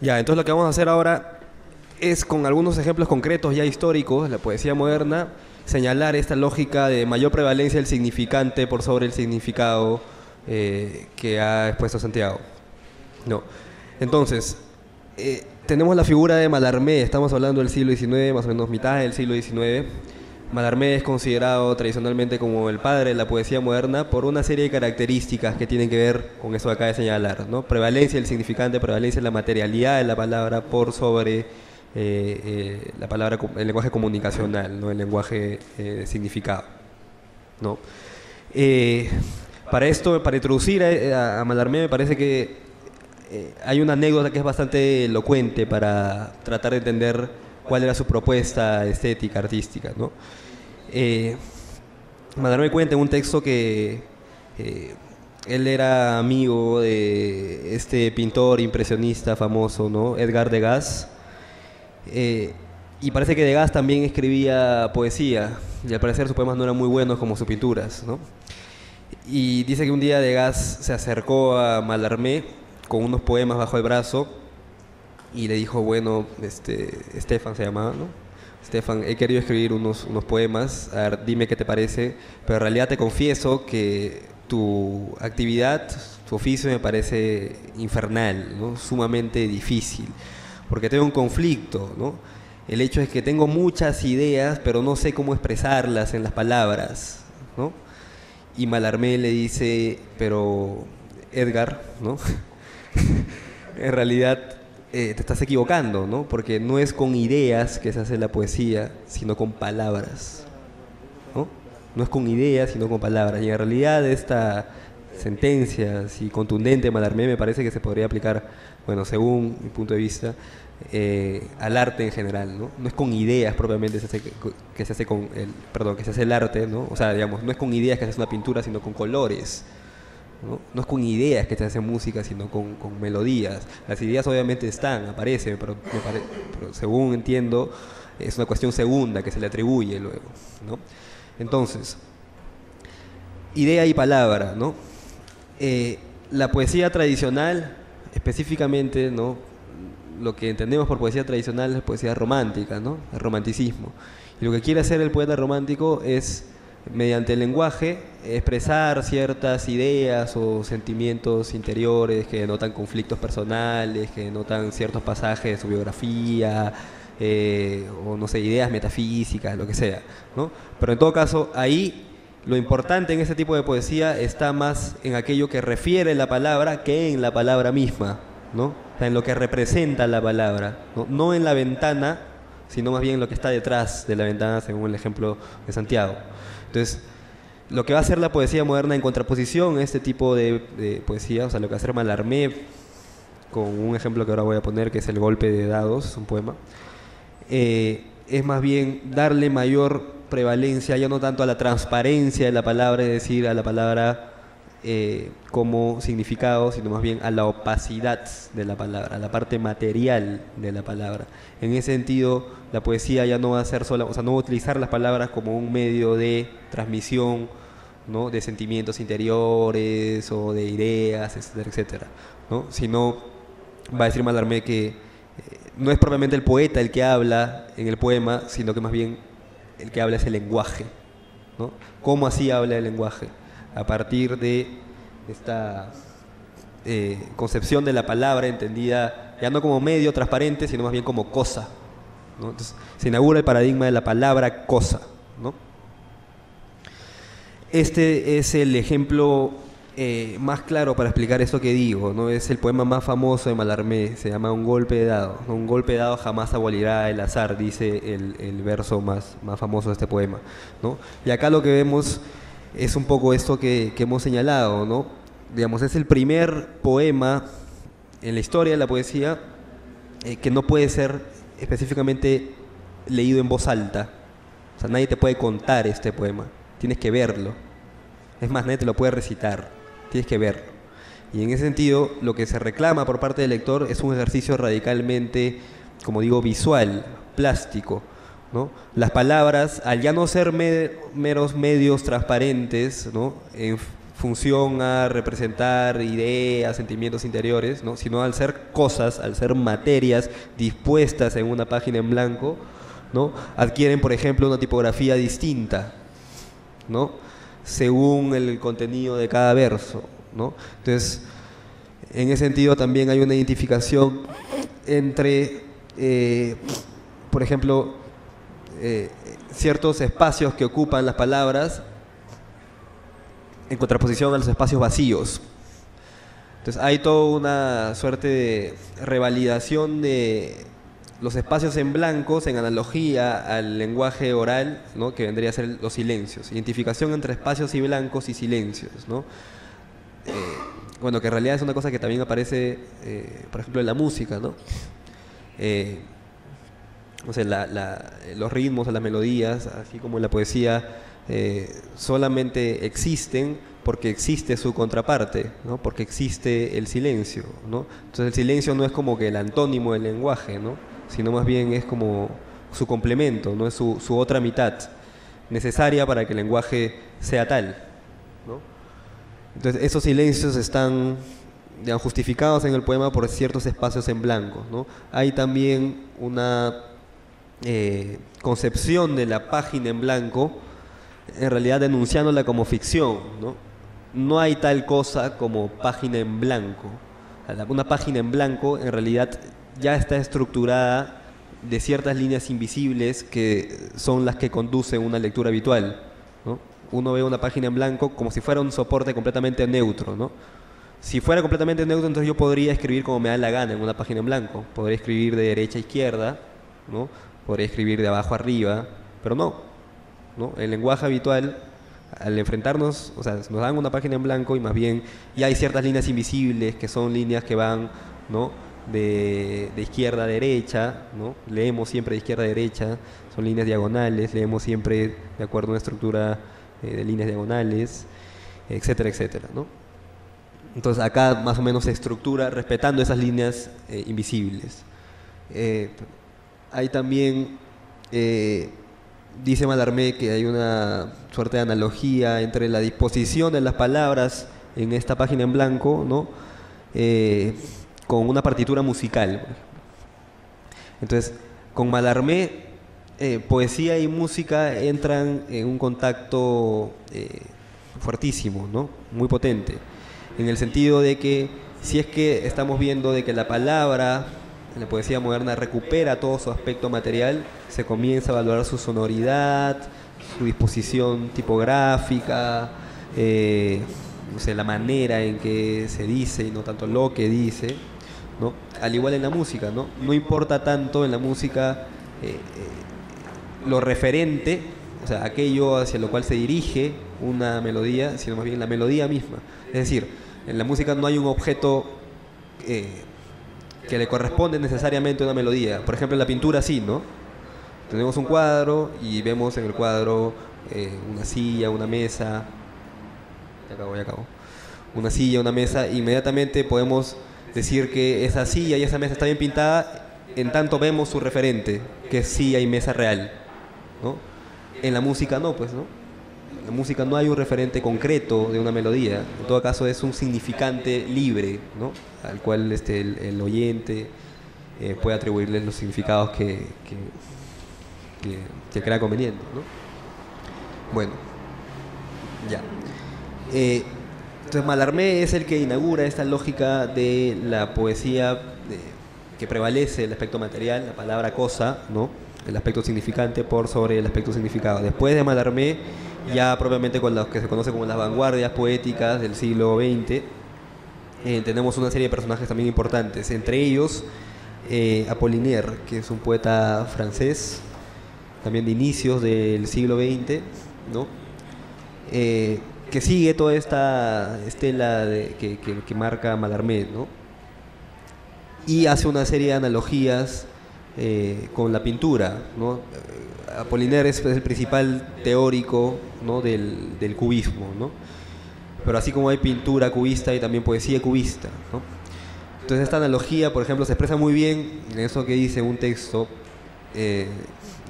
Ya, entonces lo que vamos a hacer ahora es, con algunos ejemplos concretos ya históricos de la poesía moderna, señalar esta lógica de mayor prevalencia del significante por sobre el significado que ha expuesto Santiago. No. Entonces, tenemos la figura de Mallarmé, estamos hablando del siglo XIX, más o menos mitad del siglo XIX. Mallarmé es considerado tradicionalmente como el padre de la poesía moderna por una serie de características que tienen que ver con eso que acaba de señalar, ¿no? Prevalencia del significante, prevalencia de la materialidad de la palabra por sobre la palabra, el lenguaje comunicacional, ¿no? El lenguaje de significado, ¿no? Eh, para esto, para introducir a Mallarmé, me parece que hay una anécdota que es bastante elocuente para tratar de entender cuál era su propuesta estética, artística, ¿no? Mallarmé cuenta en un texto que él era amigo de este pintor impresionista famoso, ¿no? Edgar Degas, y parece que Degas también escribía poesía, y al parecer sus poemas no eran muy buenos como sus pinturas, ¿no? Y dice que un día Degas se acercó a Mallarmé con unos poemas bajo el brazo y le dijo, bueno, Stefan se llamaba, ¿no? Stefan, he querido escribir unos poemas, a ver, dime qué te parece, pero en realidad te confieso que tu actividad, tu oficio me parece infernal, ¿no? Sumamente difícil, porque tengo un conflicto, ¿no? El hecho es que tengo muchas ideas, pero no sé cómo expresarlas en las palabras, ¿no? Y Mallarmé le dice, pero Edgar, ¿no? En realidad te estás equivocando, ¿no? Porque no es con ideas que se hace la poesía, sino con palabras, ¿no? No es con ideas, sino con palabras. Y en realidad esta sentencia así contundente de Mallarmé me parece que se podría aplicar, bueno, según mi punto de vista, al arte en general, ¿no? No es con ideas propiamente que se hace con el, perdón, que se hace el arte, ¿no? O sea, digamos, no es con ideas que se hace una pintura, sino con colores, ¿no? No es con ideas que se hace música, sino con melodías. Las ideas obviamente están, aparecen, pero según entiendo, es una cuestión segunda que se le atribuye luego, ¿no? Entonces, idea y palabra, ¿no? La poesía tradicional, específicamente, ¿no? Lo que entendemos por poesía tradicional es poesía romántica, ¿no? El romanticismo. Y lo que quiere hacer el poeta romántico es, mediante el lenguaje, expresar ciertas ideas o sentimientos interiores que denotan conflictos personales, que denotan ciertos pasajes de su biografía, o no sé, ideas metafísicas, lo que sea, ¿no? Pero en todo caso, ahí lo importante en ese tipo de poesía está más en aquello que refiere la palabra que en la palabra misma, ¿no? O sea, en lo que representa la palabra, ¿no? No en la ventana, sino más bien en lo que está detrás de la ventana, según el ejemplo de Santiago. Entonces, lo que va a hacer la poesía moderna en contraposición a este tipo de poesía, o sea, lo que va a hacer Mallarmé, con un ejemplo que ahora voy a poner, que es El golpe de dados, un poema, es más bien darle mayor prevalencia, ya no tanto a la transparencia de la palabra, es decir, a la palabra como significado, sino más bien a la opacidad de la palabra, a la parte material de la palabra. En ese sentido, la poesía ya no va a ser sola, o sea, no va a utilizar las palabras como un medio de transmisión, ¿no? De sentimientos interiores o de ideas, etcétera, etcétera, ¿no? Sino va a decir Mallarmé que no es propiamente el poeta el que habla en el poema, sino que más bien el que habla es el lenguaje, ¿no? ¿Cómo así habla el lenguaje? A partir de esta concepción de la palabra entendida ya no como medio transparente, sino más bien como cosa, ¿no? Entonces se inaugura el paradigma de la palabra cosa, ¿no? Este es el ejemplo más claro para explicar esto que digo, ¿no? Es el poema más famoso de Mallarmé, se llama Un golpe de dado, ¿no? Un golpe de dado jamás abolirá el azar, dice el verso más famoso de este poema, ¿no? Y acá lo que vemos es un poco esto que hemos señalado, ¿no? Digamos, es el primer poema en la historia de la poesía que no puede ser específicamente leído en voz alta. O sea, nadie te puede contar este poema, tienes que verlo. Es más, nadie te lo puede recitar, tienes que verlo. Y en ese sentido, lo que se reclama por parte del lector es un ejercicio radicalmente, como digo, visual, plástico, ¿no? Las palabras, al ya no ser meros medios transparentes, ¿no? función a representar ideas, sentimientos interiores, ¿no? Sino al ser cosas, al ser materias dispuestas en una página en blanco, ¿no? Adquieren, por ejemplo, una tipografía distinta, ¿no? Según el contenido de cada verso, ¿no? Entonces, en ese sentido también hay una identificación entre, por ejemplo, ciertos espacios que ocupan las palabras en contraposición a los espacios vacíos. Entonces hay toda una suerte de revalidación de los espacios en blancos en analogía al lenguaje oral, ¿no? Que vendría a ser los silencios. Identificación entre espacios y blancos y silencios, ¿no? Bueno, que en realidad es una cosa que también aparece, por ejemplo, en la música, ¿no? O sea, los ritmos, las melodías, así como en la poesía, solamente existen porque existe su contraparte, ¿no? Porque existe el silencio, ¿no? Entonces el silencio no es como que el antónimo del lenguaje, ¿no? Sino más bien es como su complemento, ¿no? Es su otra mitad, necesaria para que el lenguaje sea tal, ¿no? Entonces esos silencios están, digamos, justificados en el poema por ciertos espacios en blanco, ¿no? Hay también una concepción de la página en blanco, en realidad denunciándola como ficción, ¿no? No hay tal cosa como página en blanco. Una página en blanco en realidad ya está estructurada de ciertas líneas invisibles que son las que conducen una lectura habitual, ¿no? Uno ve una página en blanco como si fuera un soporte completamente neutro, ¿no? Si fuera completamente neutro, entonces yo podría escribir como me da la gana en una página en blanco. Podría escribir de derecha a izquierda, ¿no? Podría escribir de abajo a arriba, pero no, ¿no? El lenguaje habitual, al enfrentarnos, o sea, nos dan una página en blanco y más bien ya hay ciertas líneas invisibles que son líneas que van, ¿no? de izquierda a derecha, ¿no? Leemos siempre de izquierda a derecha, son líneas diagonales, leemos siempre de acuerdo a una estructura de líneas diagonales, etcétera, etcétera, ¿no? Entonces acá más o menos se estructura respetando esas líneas invisibles. Hay también, dice Mallarmé, que hay una suerte de analogía entre la disposición de las palabras en esta página en blanco, ¿no? Con una partitura musical. Entonces, con Mallarmé, poesía y música entran en un contacto fuertísimo, ¿no? Muy potente, en el sentido de que si es que estamos viendo de que la palabra en la poesía moderna recupera todo su aspecto material, se comienza a valorar su sonoridad, su disposición tipográfica, no sé, la manera en que se dice y no tanto lo que dice, ¿no? Al igual en la música, ¿no? No importa tanto en la música lo referente, o sea, aquello hacia lo cual se dirige una melodía, sino más bien la melodía misma. Es decir, en la música no hay un objeto que le corresponde necesariamente a una melodía. Por ejemplo, en la pintura sí, ¿no? Tenemos un cuadro y vemos en el cuadro una silla, una mesa. Ya acabo. Una silla, una mesa. Inmediatamente podemos decir que esa silla y esa mesa está bien pintada, en tanto vemos su referente, que es silla y mesa real, ¿no? En la música no, pues, ¿no? En la música no hay un referente concreto de una melodía. En todo caso es un significante libre, ¿no? Al cual el oyente puede atribuirle los significados que crea conveniente, ¿no? Bueno, ya. Entonces Mallarmé es el que inaugura esta lógica de la poesía que prevalece el aspecto material, la palabra cosa, ¿no? El aspecto significante por sobre el aspecto significado. Después de Mallarmé, ya propiamente con los que se conoce como las vanguardias poéticas del siglo XX, tenemos una serie de personajes también importantes, entre ellos Apollinaire, que es un poeta francés, también de inicios del siglo XX, ¿no? Que sigue toda esta estela que marca Mallarmé, ¿no? Y hace una serie de analogías con la pintura, ¿no? Apollinaire es el principal teórico, ¿no? del cubismo, ¿no? Pero así como hay pintura cubista, hay también poesía cubista, ¿no? Entonces esta analogía, por ejemplo, se expresa muy bien en eso que dice un texto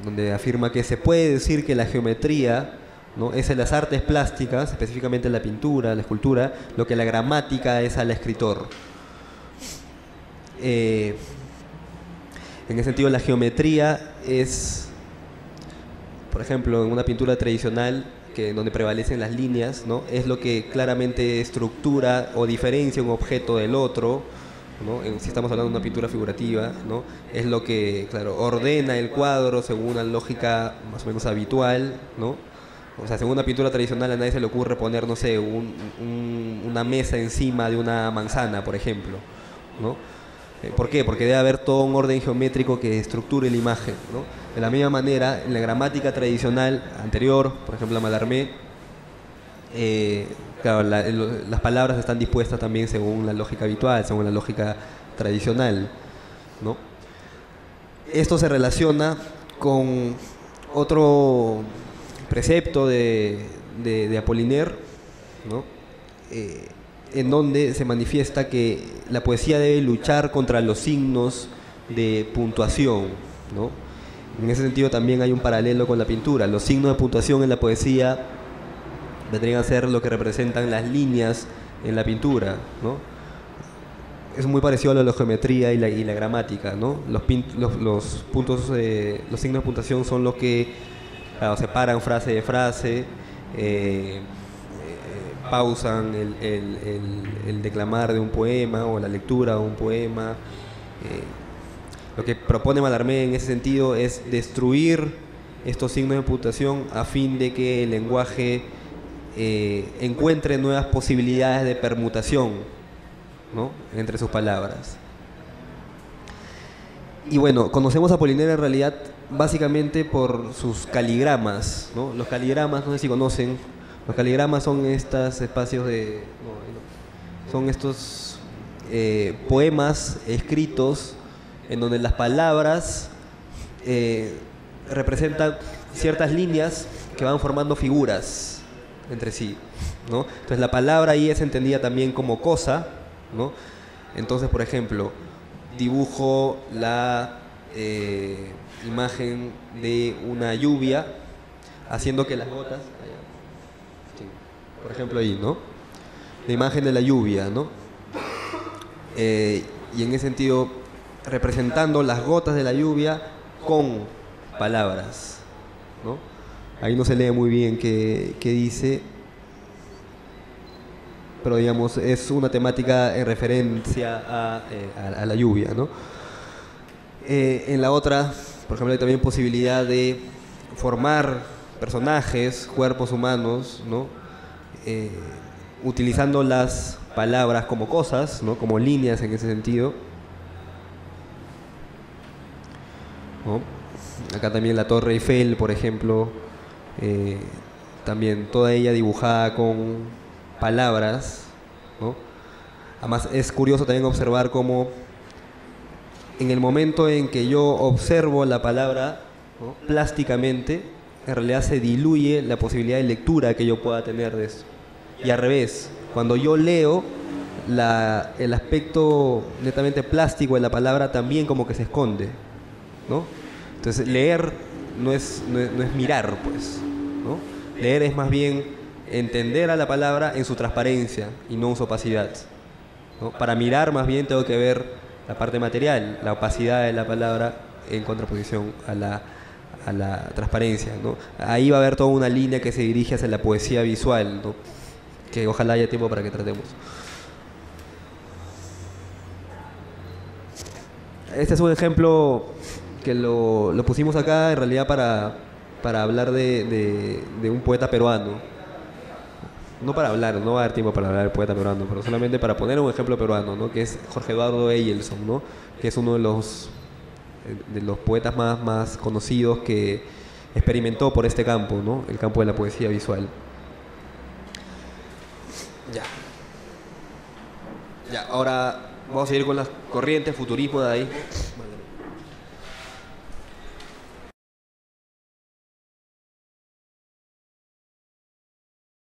donde afirma que se puede decir que la geometría, ¿no? Es en las artes plásticas, específicamente la pintura, la escultura, lo que la gramática es al escritor. En ese sentido, la geometría es, por ejemplo, en una pintura tradicional, donde prevalecen las líneas, ¿no? Es lo que claramente estructura o diferencia un objeto del otro, ¿no? Si estamos hablando de una pintura figurativa, ¿no? Es lo que, claro, ordena el cuadro según una lógica más o menos habitual, ¿no? O sea, según una pintura tradicional a nadie se le ocurre poner, no sé, una mesa encima de una manzana, por ejemplo, ¿no? ¿Por qué? Porque debe haber todo un orden geométrico que estructure la imagen, ¿no? De la misma manera, en la gramática tradicional anterior, por ejemplo, la Mallarmé, claro, las palabras están dispuestas también según la lógica habitual, según la lógica tradicional, ¿no? Esto se relaciona con otro precepto de Apollinaire, ¿no? En donde se manifiesta que la poesía debe luchar contra los signos de puntuación, ¿no? En ese sentido también hay un paralelo con la pintura. Los signos de puntuación en la poesía vendrían a ser lo que representan las líneas en la pintura, ¿no? Es muy parecido a lo de la geometría y la gramática, ¿no? Los puntos, los signos de puntuación son los que, claro, separan frase de frase, pausan el declamar de un poema o la lectura de un poema. Lo que propone Mallarmé en ese sentido es destruir estos signos de puntuación a fin de que el lenguaje encuentre nuevas posibilidades de permutación, ¿no? Entre sus palabras. Y bueno, conocemos a Apollinaire en realidad básicamente por sus caligramas, ¿no? Los caligramas, no sé si conocen, los caligramas son estos espacios son estos poemas escritos en donde las palabras representan ciertas líneas que van formando figuras entre sí, ¿no? Entonces la palabra ahí es entendida también como cosa, ¿no? Entonces, por ejemplo, dibujo la imagen de una lluvia haciendo que las gotas, por ejemplo ahí, ¿no? La imagen de la lluvia, ¿no? Y en ese sentido, representando las gotas de la lluvia con palabras, ¿no? Ahí no se lee muy bien qué dice, pero digamos, es una temática en referencia a la lluvia, ¿no? En la otra, por ejemplo, hay también posibilidad de formar personajes, cuerpos humanos, ¿no? Utilizando las palabras como cosas, ¿no? Como líneas en ese sentido, ¿no? Acá también la Torre Eiffel, por ejemplo, también toda ella dibujada con palabras, ¿no? Además es curioso también observar cómo en el momento en que yo observo la palabra, ¿no? Plásticamente, en realidad se diluye la posibilidad de lectura que yo pueda tener de eso. Y al revés, cuando yo leo, el aspecto netamente plástico de la palabra también como que se esconde, ¿no? Entonces leer no es mirar, pues, ¿no? Leer es más bien entender a la palabra en su transparencia y no en su opacidad, ¿no? Para mirar más bien tengo que ver la parte material, la opacidad de la palabra en contraposición a la transparencia, ¿no? Ahí va a haber toda una línea que se dirige hacia la poesía visual, ¿no? Que ojalá haya tiempo para que tratemos. Este es un ejemplo que lo pusimos acá en realidad para hablar de un poeta peruano. No para hablar, no va a dar tiempo para hablar del poeta peruano, pero solamente para poner un ejemplo peruano, ¿no? Que es Jorge Eduardo Eyelson, ¿no? Que es uno de los poetas más conocidos que experimentó por este campo, ¿no? El campo de la poesía visual. Ya, ahora vamos a seguir con las corrientes, futurismo de ahí.